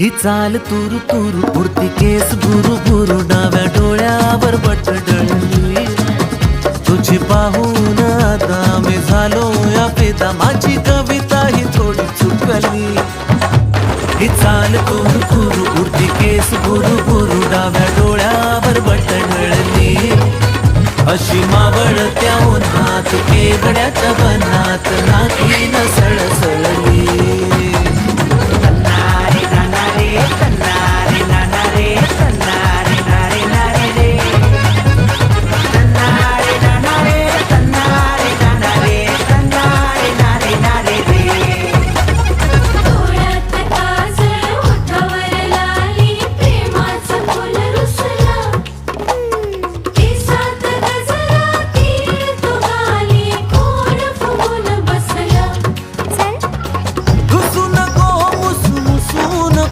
ही चाल तुरु तुरु उडती केस भुरु भुरु डाव्या डोळ्यावर बटडळली तुझी पाहून आता मी झालो या फिदा माझी कविता ही थोडी चुकली ही चाल तुरु तुरु उडती केस भुरु भुरु डाव्या डोळ्यावर बटडळली अशी मावळत्या उन्हात केवड्याच्या बनात नाकी न सळसळली